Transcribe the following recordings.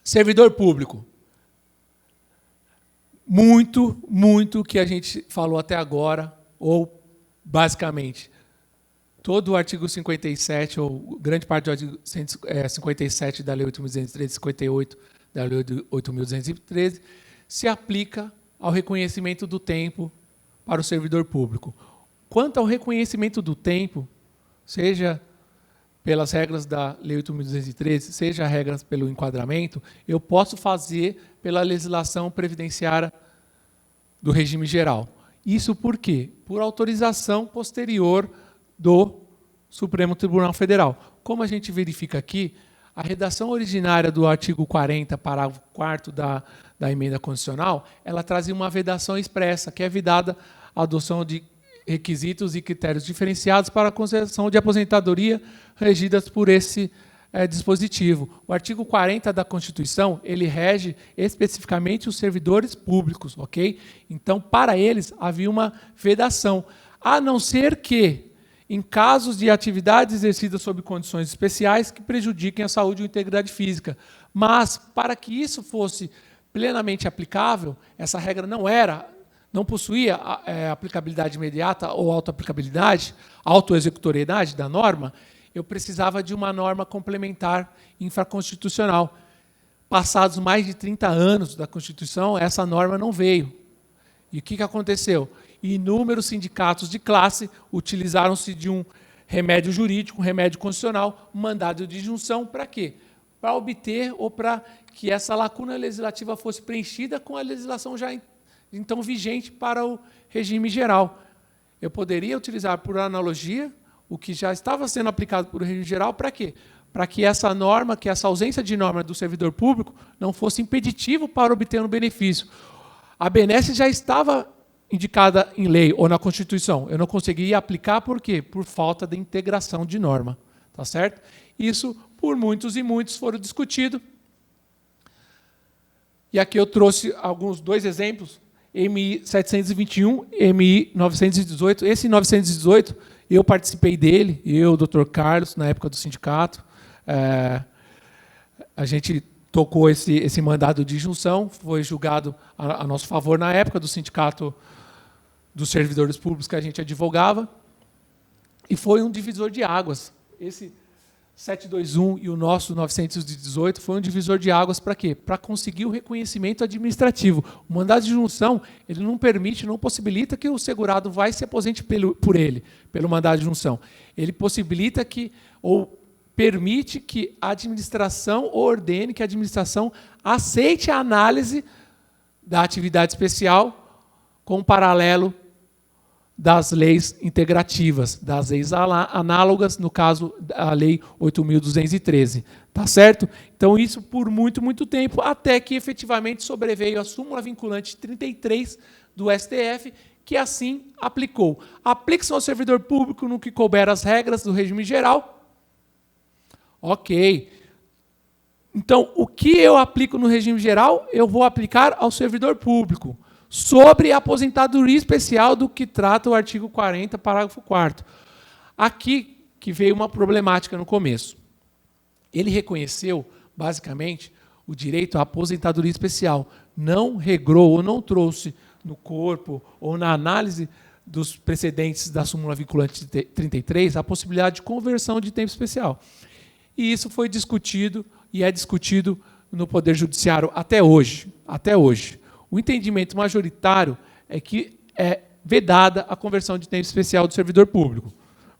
Servidor público. Muito que a gente falou até agora, ou basicamente, todo o artigo 57, ou grande parte do artigo 57 da Lei 8.213, 58 da Lei 8.213, se aplica ao reconhecimento do tempo para o servidor público. Quanto ao reconhecimento do tempo, seja pelas regras da Lei 8.213, seja regras pelo enquadramento, eu posso fazer pela legislação previdenciária do regime geral. Isso por quê? Por autorização posterior do Supremo Tribunal Federal. Como a gente verifica aqui, a redação originária do artigo 40, parágrafo 4º da emenda constitucional, ela trazia uma vedação expressa, que é vedada a adoção de requisitos e critérios diferenciados para a concessão de aposentadoria regidas por esse dispositivo. O artigo 40 da Constituição, ele rege especificamente os servidores públicos, ok? Então, para eles, havia uma vedação, a não ser que, em casos de atividades exercidas sob condições especiais que prejudiquem a saúde ou integridade física. Mas, para que isso fosse plenamente aplicável, essa regra não possuía aplicabilidade imediata ou autoaplicabilidade, autoexecutoriedade da norma, eu precisava de uma norma complementar infraconstitucional. Passados mais de 30 anos da Constituição, essa norma não veio. E o que aconteceu? Inúmeros sindicatos de classe utilizaram-se de um remédio jurídico, um remédio constitucional, um mandado de injunção, para quê? Para obter ou para que essa lacuna legislativa fosse preenchida com a legislação já então vigente para o regime geral. Eu poderia utilizar por analogia o que já estava sendo aplicado por regime geral, para quê? Para que essa norma, que essa ausência de norma do servidor público não fosse impeditivo para obter um benefício. A benesse já estava indicada em lei ou na Constituição. Eu não conseguia aplicar por quê? Por falta de integração de norma. Tá certo? Isso, por muitos e muitos, foram discutidos. E aqui eu trouxe dois exemplos, MI 721, MI 918. Esse 918, eu participei dele, eu, o Dr. Carlos, na época do sindicato. A gente tocou esse mandado de injunção, foi julgado a nosso favor na época do sindicato dos servidores públicos que a gente advogava, e foi um divisor de águas. Esse 721 e o nosso 918 foi um divisor de águas para quê? Para conseguir o reconhecimento administrativo. O mandado de injunção, ele não permite, não possibilita que o segurado vai se aposente pelo mandado de injunção. Ele possibilita que, ou permite que a administração ordene, que a administração aceite a análise da atividade especial com paralelo das leis integrativas, das leis análogas, no caso, a Lei 8.213. Tá certo? Então, isso por muito tempo, até que efetivamente sobreveio a súmula vinculante 33 do STF, que assim aplicou. Aplica-se ao servidor público no que couber as regras do regime geral. Ok. Então, o que eu aplico no regime geral, eu vou aplicar ao servidor público, sobre a aposentadoria especial do que trata o artigo 40, parágrafo 4º. Aqui que veio uma problemática no começo. Ele reconheceu, basicamente, o direito à aposentadoria especial. Não regrou ou não trouxe no corpo ou na análise dos precedentes da súmula vinculante 33 a possibilidade de conversão de tempo especial. E isso foi discutido e é discutido no Poder Judiciário até hoje. Até hoje. O entendimento majoritário é que é vedada a conversão de tempo especial do servidor público.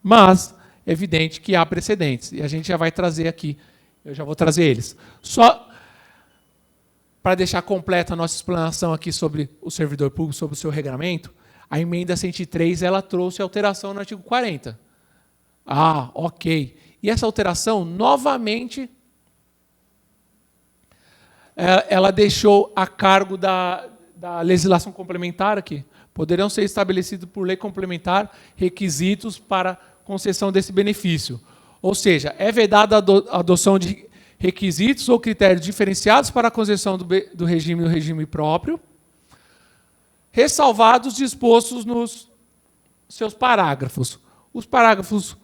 Mas é evidente que há precedentes, e a gente já vai trazer aqui, eu já vou trazer eles. Só para deixar completa a nossa explanação aqui sobre o servidor público, sobre o seu regramento, a emenda 103 ela trouxe alteração no artigo 40. Ah, ok. E essa alteração, novamente, ela deixou a cargo da legislação complementar aqui. Poderão ser estabelecidos por lei complementar requisitos para concessão desse benefício. Ou seja, é vedada a adoção de requisitos ou critérios diferenciados para a concessão do regime próprio, ressalvados dispostos nos seus parágrafos. Os parágrafos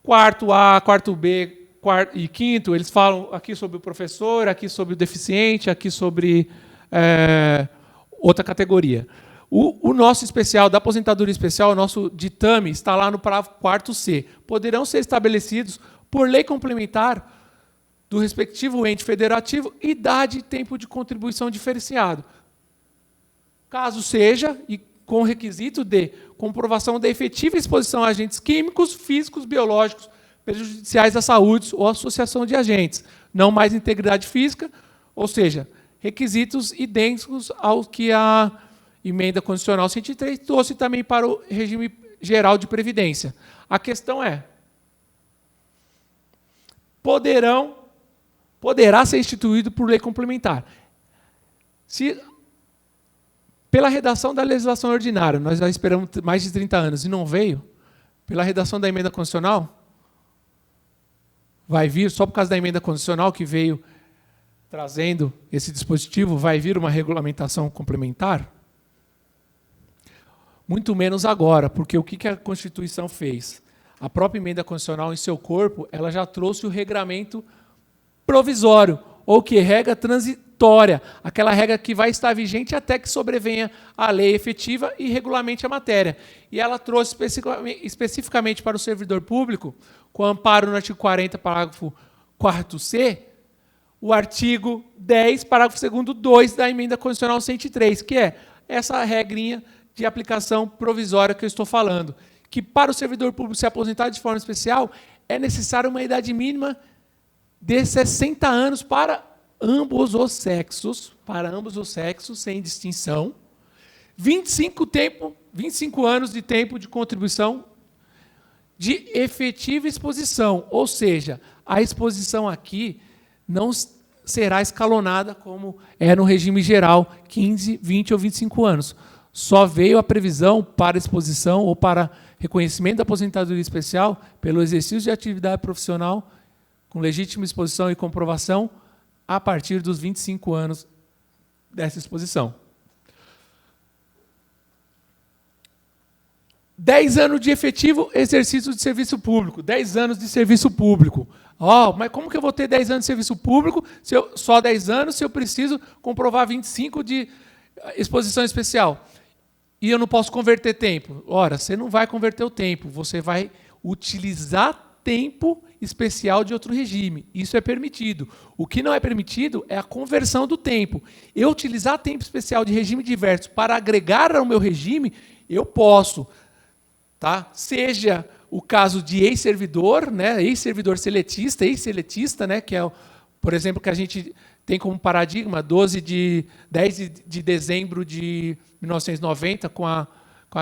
4º A, 4º B, e quinto, eles falam aqui sobre o professor, aqui sobre o deficiente, aqui sobre outra categoria. O nosso especial, da aposentadoria especial, o nosso ditame, está lá no parágrafo 4º C. Poderão ser estabelecidos, por lei complementar, do respectivo ente federativo, idade e tempo de contribuição diferenciado. Caso seja, e com requisito de comprovação da efetiva exposição a agentes químicos, físicos, biológicos, prejudiciais à saúde ou associação de agentes, não mais integridade física, ou seja, requisitos idênticos aos que a emenda constitucional 103 trouxe também para o regime geral de previdência. A questão é, poderá ser instituído por lei complementar. Se, pela redação da legislação ordinária, nós já esperamos mais de 30 anos e não veio, pela redação da emenda constitucional, vai vir, só por causa da emenda constitucional que veio trazendo esse dispositivo, vai vir uma regulamentação complementar? Muito menos agora, porque o que a Constituição fez? A própria emenda constitucional, em seu corpo, ela já trouxe o regramento provisório, ou que regra transitória, aquela regra que vai estar vigente até que sobrevenha a lei efetiva e regulamente a matéria. E ela trouxe especificamente para o servidor público, com amparo no artigo 40, parágrafo 4º C, o artigo 10, parágrafo 2º, 2 da emenda constitucional 103, que é essa regrinha de aplicação provisória que eu estou falando, que para o servidor público se aposentar de forma especial, é necessária uma idade mínima de 60 anos para ambos os sexos, sem distinção, 25 anos de tempo de contribuição de efetiva exposição, ou seja, a exposição aqui não será escalonada como é no regime geral, 15, 20 ou 25 anos. Só veio a previsão para exposição ou para reconhecimento da aposentadoria especial pelo exercício de atividade profissional com legítima exposição e comprovação a partir dos 25 anos dessa exposição. 10 anos de efetivo exercício de serviço público. 10 anos de serviço público. Mas como que eu vou ter 10 anos de serviço público, só 10 anos, se eu preciso comprovar 25 de exposição especial? E eu não posso converter tempo. Ora, você não vai converter o tempo, você vai utilizar tempo especial de outro regime. Isso é permitido. O que não é permitido é a conversão do tempo. Eu utilizar tempo especial de regime diverso para agregar ao meu regime, eu posso. Tá? Seja o caso de ex-servidor, né? Ex-servidor seletista, né? Que é, por exemplo, que a gente tem como paradigma 10 de dezembro de 1990, com a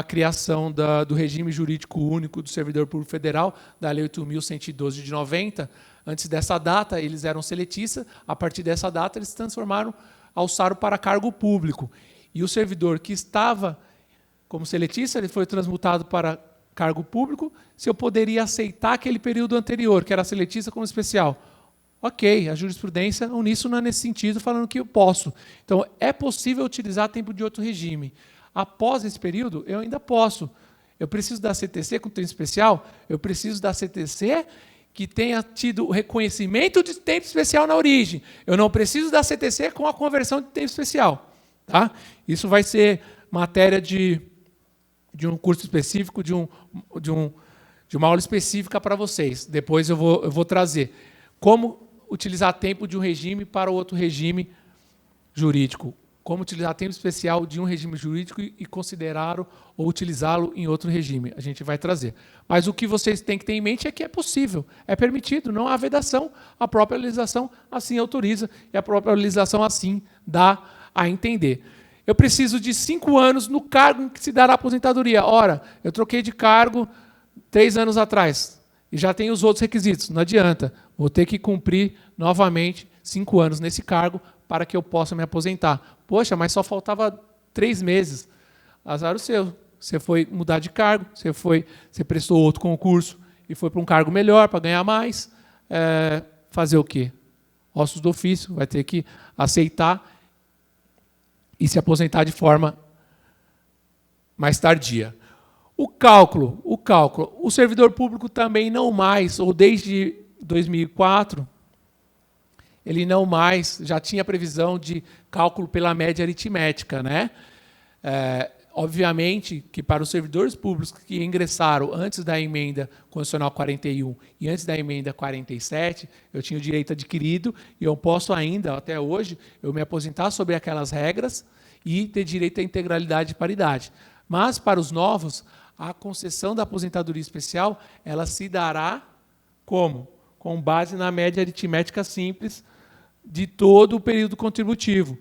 criação do regime jurídico único do servidor público federal, da Lei 8.112 de 90. Antes dessa data, eles eram seletistas. A partir dessa data, eles se transformaram, alçaram para cargo público. E o servidor que estava como seletista, ele foi transmutado para cargo público, se eu poderia aceitar aquele período anterior, que era seletista como especial. Ok, a jurisprudência uníssona nesse sentido, falando que eu posso. Então, é possível utilizar tempo de outro regime. Após esse período, eu ainda posso. Eu preciso da CTC com tempo especial, eu preciso da CTC que tenha tido o reconhecimento de tempo especial na origem. Eu não preciso da CTC com a conversão de tempo especial. Tá? Isso vai ser matéria de um curso específico, de uma aula específica para vocês. Depois eu vou trazer como utilizar tempo de um regime para outro regime jurídico. Como utilizar tempo especial de um regime jurídico e considerá-lo ou utilizá-lo em outro regime. A gente vai trazer. Mas o que vocês têm que ter em mente é que é possível, é permitido, não há vedação. A própria legislação assim autoriza e a própria legislação assim dá a entender. Eu preciso de 5 anos no cargo em que se dará a aposentadoria. Ora, eu troquei de cargo 3 anos atrás e já tenho os outros requisitos. Não adianta. Vou ter que cumprir novamente 5 anos nesse cargo para que eu possa me aposentar. Poxa, mas só faltava 3 meses. Azar o seu. Você foi mudar de cargo, você prestou outro concurso e foi para um cargo melhor, para ganhar mais. Fazer o quê? Ossos do ofício, vai ter que aceitar e se aposentar de forma mais tardia. O cálculo, o servidor público também não mais, ou desde 2004, ele não mais, já tinha previsão de cálculo pela média aritmética, né? Obviamente que para os servidores públicos que ingressaram antes da emenda constitucional 41 e antes da emenda 47, eu tinha o direito adquirido e eu posso ainda, até hoje, eu me aposentar sobre aquelas regras e ter direito à integralidade e paridade. Mas para os novos, a concessão da aposentadoria especial, ela se dará como? Com base na média aritmética simples de todo o período contributivo.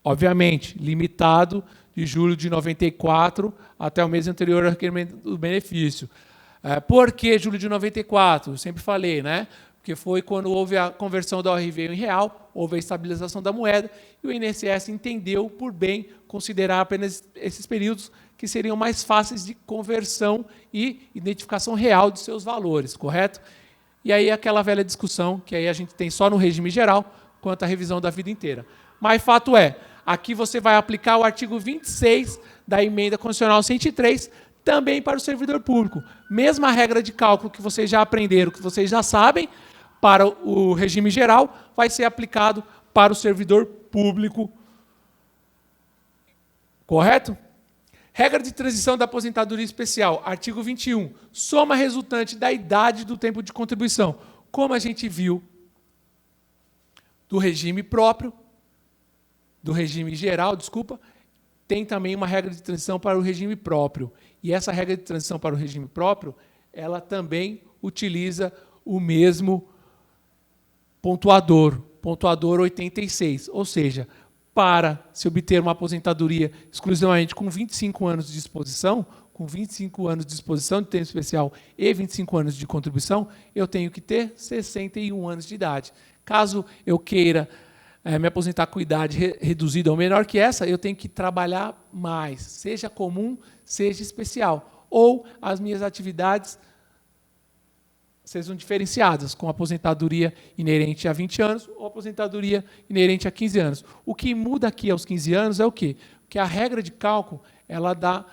Obviamente, limitado de julho de 94 até o mês anterior ao requerimento do benefício. Por que julho de 94? Eu sempre falei, né? Porque foi quando houve a conversão da ORV em real, houve a estabilização da moeda, e o INSS entendeu por bem considerar apenas esses períodos que seriam mais fáceis de conversão e identificação real de seus valores, correto? E aí aquela velha discussão que aí a gente tem só no regime geral, quanto à revisão da vida inteira. Mas fato é, aqui você vai aplicar o artigo 26 da emenda constitucional 103 também para o servidor público. Mesma regra de cálculo que vocês já aprenderam, que vocês já sabem, para o regime geral, vai ser aplicado para o servidor público. Correto? Regra de transição da aposentadoria especial, artigo 21. Soma resultante da idade do tempo de contribuição. Como a gente viu do regime próprio, do regime geral, desculpa, tem também uma regra de transição para o regime próprio. E essa regra de transição para o regime próprio, ela também utiliza o mesmo pontuador 86. Ou seja, para se obter uma aposentadoria exclusivamente com 25 anos de disposição, com 25 anos de disposição de tempo especial e 25 anos de contribuição, eu tenho que ter 61 anos de idade. Caso eu queira me aposentar com idade reduzida ou menor que essa, eu tenho que trabalhar mais, seja comum, seja especial. Ou as minhas atividades sejam diferenciadas, com aposentadoria inerente a 20 anos ou aposentadoria inerente a 15 anos. O que muda aqui aos 15 anos é o quê? Porque a regra de cálculo ela dá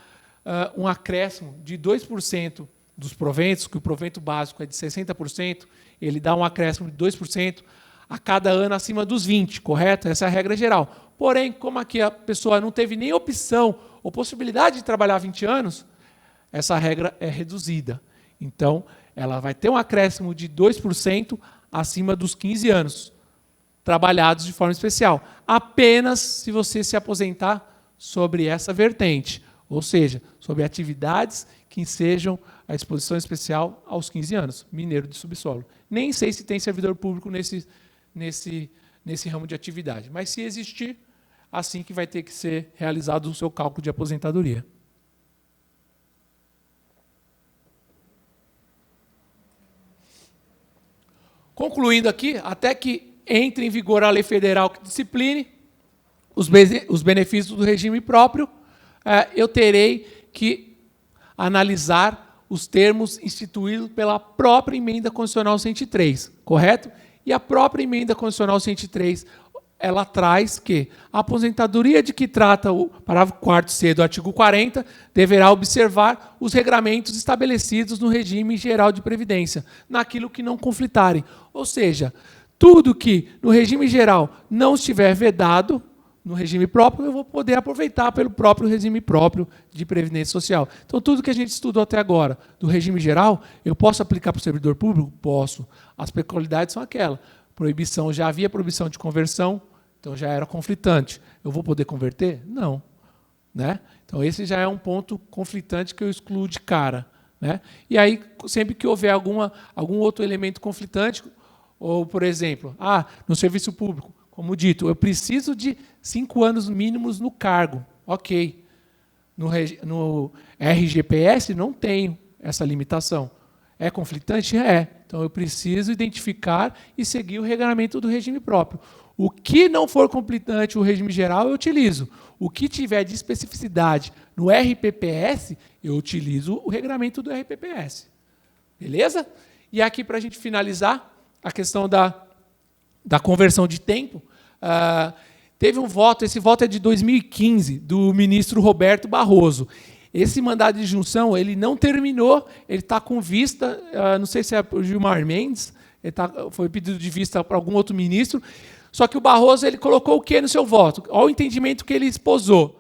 um acréscimo de 2% dos proventos, que o provento básico é de 60%, ele dá um acréscimo de 2% a cada ano acima dos 20, correto? Essa é a regra geral. Porém, como aqui a pessoa não teve nem opção ou possibilidade de trabalhar 20 anos, essa regra é reduzida. Então, ela vai ter um acréscimo de 2% acima dos 15 anos, trabalhados de forma especial, apenas se você se aposentar sobre essa vertente, ou seja, sobre atividades que sejam a exposição especial aos 15 anos, mineiro de subsolo. Nem sei se tem servidor público nesse ramo de atividade, mas se existir, assim que vai ter que ser realizado o seu cálculo de aposentadoria. Concluindo aqui, até que entre em vigor a lei federal que discipline os benefícios do regime próprio, eu terei que analisar os termos instituídos pela própria emenda constitucional 103, correto? E a própria emenda constitucional 103, ela traz que a aposentadoria de que trata o parágrafo 4º do artigo 40 deverá observar os regramentos estabelecidos no regime geral de previdência, naquilo que não conflitarem. Ou seja, tudo que no regime geral não estiver vedado, no regime próprio, eu vou poder aproveitar pelo próprio regime próprio de previdência social. Então, tudo que a gente estudou até agora do regime geral, eu posso aplicar para o servidor público? Posso. As peculiaridades são aquelas. Proibição, já havia proibição de conversão, então já era conflitante. Eu vou poder converter? Não. Né? Então, esse já é um ponto conflitante que eu excluo de cara. Né? E aí, sempre que houver algum outro elemento conflitante, ou, por exemplo, no serviço público, como dito, eu preciso de 5 anos mínimos no cargo. Ok. No RGPS não tenho essa limitação. É conflitante? É. Então, eu preciso identificar e seguir o regulamento do regime próprio. O que não for conflitante o regime geral, eu utilizo. O que tiver de especificidade no RPPS, eu utilizo o regulamento do RPPS. Beleza? E aqui, para a gente finalizar, a questão da conversão de tempo, teve um voto, esse voto é de 2015, do ministro Roberto Barroso. Esse mandado de junção, ele não terminou, ele está com vista, não sei se é o Gilmar Mendes, Foi pedido de vista para algum outro ministro. Só que o Barroso ele colocou o quê no seu voto? Olha o entendimento que ele esposou.